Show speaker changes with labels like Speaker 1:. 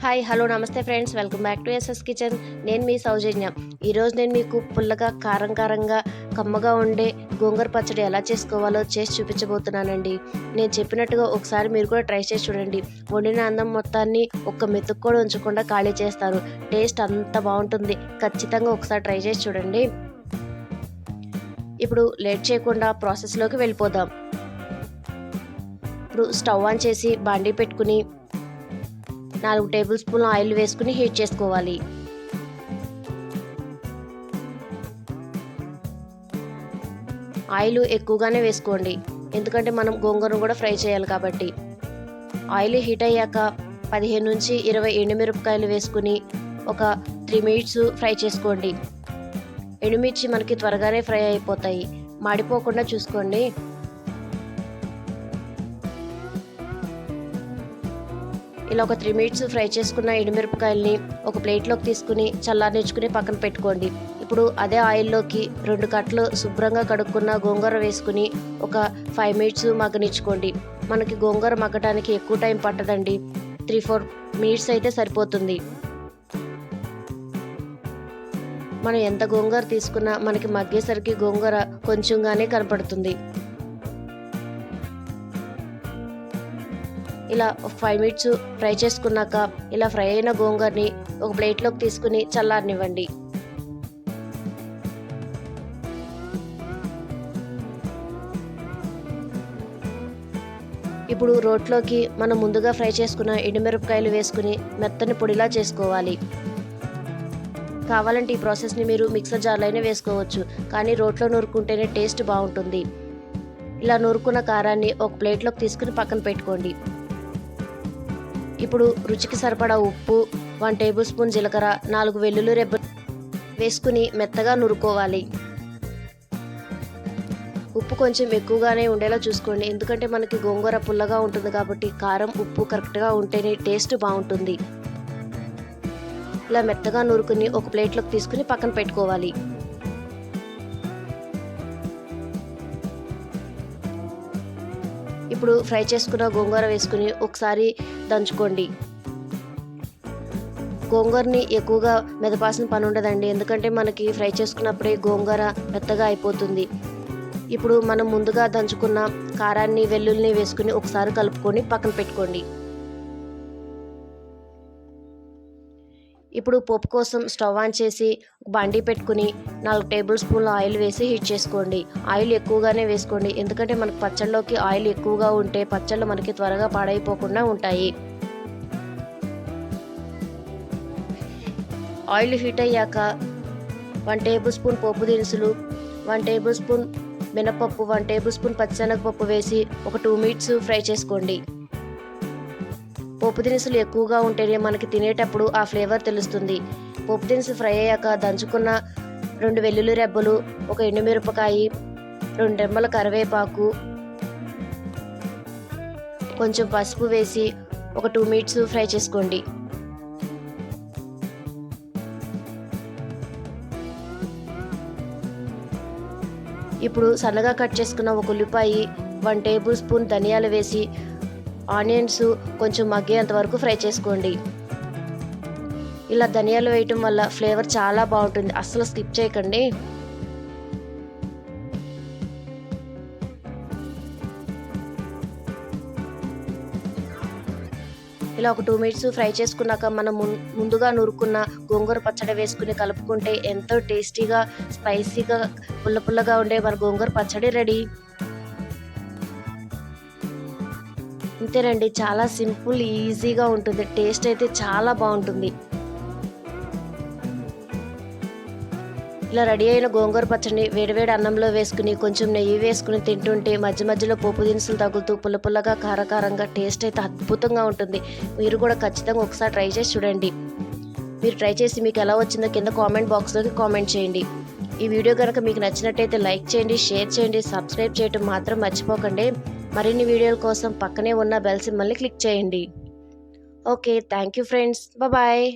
Speaker 1: Hi hello నమస్తే friends, welcome back to SS kitchen. నేను మీ సౌజన్య. ఈరోజు నేను మీకు పుల్లగా కారంగా కమ్మగా ఉండే గోంగూర పచ్చడి ఎలా చేసుకోవాలో చేసి చూపించబోతున్నానండి. నేను చెప్పినట్టుగా ఒకసారి మీరు కూడా ట్రై చేసి చూడండి. వండిన అన్నం మొత్తాన్ని ఒక్క మెతుకు కూడా ఉంచకుండా ఖాళీ చేస్తారు. టేస్ట్ అంత బాగుంటుంది. ఖచ్చితంగా ఒకసారి ట్రై చేసి చూడండి. ఇప్పుడు లేట్ చేయకుండా ప్రాసెస్లోకి వెళ్ళిపోదాం. ఇప్పుడు స్టవ్ ఆన్ చేసి బాండీ పెట్టుకుని 4 టేబుల్ స్పూన్ల ఆయిల్ వేసుకుని హీట్ చేసుకోవాలి. ఆయిల్ ఎక్కువగానే వేసుకోండి, ఎందుకంటే మనం గోంగూరను కూడా ఫ్రై చేయాలి కాబట్టి. ఆయిల్ హీట్ అయ్యాక 15 నుంచి 20 ఎండుమిరపకాయలు వేసుకుని ఒక 3 మినిట్స్ ఫ్రై చేసుకోండి. ఎండుమిర్చి మనకి త్వరగానే ఫ్రై అయిపోతాయి, మాడిపోకుండా చూసుకోండి. ఇలా ఒక 3 మినిట్స్ ఫ్రై చేసుకున్న ఎండుమిరపకాయల్ని ఒక ప్లేట్లోకి తీసుకుని చల్లారనిచ్చుకుని పక్కన పెట్టుకోండి. ఇప్పుడు అదే ఆయిల్లోకి 2 కట్టలు శుభ్రంగా కడుక్కున్న గోంగూర వేసుకుని ఒక 5 మినిట్స్ మగ్గనిచ్చుకోండి. మనకి గోంగూర మగ్గటానికి ఎక్కువ టైం పట్టదండి, 3-4 మినిట్స్ అయితే సరిపోతుంది. మనం ఎంత గోంగూర తీసుకున్నా మనకి మగ్గేసరికి గోంగూర కొంచెంగానే కనపడుతుంది. ఇలా 5 మినిట్స్ ఫ్రై చేసుకున్నాక ఇలా ఫ్రై అయిన గోంగూరని ఒక ప్లేట్లోకి తీసుకుని చల్లారనివ్వండి. ఇప్పుడు రోట్లోకి మనం ముందుగా ఫ్రై చేసుకున్న ఎండుమిరపకాయలు వేసుకుని మెత్తని పొడిలా చేసుకోవాలి. కావాలంటే ఈ ప్రాసెస్ని మీరు మిక్సర్ జార్లో అయినా వేసుకోవచ్చు, కానీ రోట్లో నూరుకుంటేనే టేస్ట్ బాగుంటుంది. ఇలా నూరుకున్న కారాన్ని ఒక ప్లేట్లోకి తీసుకుని పక్కన పెట్టుకోండి. ఇప్పుడు రుచికి సరిపడా ఉప్పు, 1 టేబుల్ స్పూన్ జీలకర్ర, 4 వెల్లుల్లి రెబ్బలు వేసుకుని మెత్తగా నూరుకోవాలి. ఉప్పు కొంచెం ఎక్కువగానే ఉండేలా చూసుకోండి, ఎందుకంటే మనకి గోంగూర పుల్లగా ఉంటుంది కాబట్టి కారం ఉప్పు కరెక్ట్గా ఉంటేనే టేస్ట్ బాగుంటుంది. ఇలా మెత్తగా నూరుకుని ఒక ప్లేట్లోకి తీసుకుని పక్కన పెట్టుకోవాలి. ఇప్పుడు ఫ్రై చేసుకున్న గోంగూర వేసుకుని ఒకసారి దంచుకోండి. గోంగూరని ఎక్కువగా మెదపాల్సిన పని ఉండదండి, ఎందుకంటే మనకి ఫ్రై చేసుకున్నప్పుడే గోంగూర మెత్తగా అయిపోతుంది. ఇప్పుడు మనం ముందుగా దంచుకున్న కారాన్ని వెల్లుల్లిని వేసుకుని ఒకసారి కలుపుకొని పక్కన పెట్టుకోండి. ఇప్పుడు పోపు కోసం స్టవ్ ఆన్ చేసి బాండీ పెట్టుకుని 4 టేబుల్ స్పూన్ల ఆయిల్ వేసి హీట్ చేసుకోండి. ఆయిల్ ఎక్కువగానే వేసుకోండి, ఎందుకంటే మనకి పచ్చళ్ళలోకి ఆయిల్ ఎక్కువగా ఉంటే పచ్చళ్ళు మనకి త్వరగా పాడైపోకుండా ఉంటాయి. ఆయిల్ హీట్ అయ్యాక 1 టేబుల్ స్పూన్ పోపు దినుసులు, 1 టేబుల్ స్పూన్ మినపప్పు, 1 టేబుల్ స్పూన్ పచ్చిశనగపప్పు వేసి ఒక 2 మినిట్స్ ఫ్రై చేసుకోండి. పోపు దినుసులు ఎక్కువగా ఉంటేనే మనకి తినేటప్పుడు ఆ ఫ్లేవర్ తెలుస్తుంది. పోపు దినుసులు ఫ్రై అయ్యాక దంచుకున్న 2 వెల్లుల్లి రెబ్బలు, 1 ఎండుమిరపకాయ, 2 రెమ్మల కరివేపాకు, కొంచెం పసుపు వేసి ఒక 2 మినిట్స్ ఫ్రై చేసుకోండి. ఇప్పుడు సన్నగా కట్ చేసుకున్న ఒక ఉల్లిపాయ, 1 టేబుల్ స్పూన్ ధనియాలు వేసి ఆనియన్స్ కొంచెం మగ్గేంత వరకు ఫ్రై చేసుకోండి. ఇలా ధనియాలు వేయటం వల్ల ఫ్లేవర్ చాలా బాగుంటుంది, అస్సలు స్కిప్ చేయకండి. ఇలా ఒక 2 మినిట్స్ ఫ్రై చేసుకున్నాక మనం ముందుగా నూరుకున్న గోంగూర పచ్చడి వేసుకుని కలుపుకుంటే ఎంతో టేస్టీగా స్పైసీగా పుల్లగా ఉండే మన గోంగూర పచ్చడి రెడీ. అంతేనండి, చాలా సింపుల్, ఈజీగా ఉంటుంది. టేస్ట్ అయితే చాలా బాగుంటుంది. ఇలా రెడీ అయిన గోంగూర పచ్చడిని వేడివేడి అన్నంలో వేసుకుని కొంచెం నెయ్యి వేసుకుని తింటుంటే మధ్య మధ్యలో పోపు దినుసులు తగులుతూ పుల్లగా కారకారంగా టేస్ట్ అయితే అద్భుతంగా ఉంటుంది. మీరు కూడా ఖచ్చితంగా ఒకసారి ట్రై చేసి చూడండి. మీరు ట్రై చేసి మీకు ఎలా వచ్చిందో కింద కామెంట్ బాక్స్లోకి కామెంట్ చేయండి. ఈ వీడియో కనుక మీకు నచ్చినట్టయితే లైక్ చేయండి, షేర్ చేయండి, సబ్స్క్రైబ్ చేయడం మాత్రం మర్చిపోకండి. మరిన్ని వీడియోల కోసం పక్కనే ఉన్న బెల్ సింబల్ని క్లిక్ చేయండి. Okay, thank you friends, bye.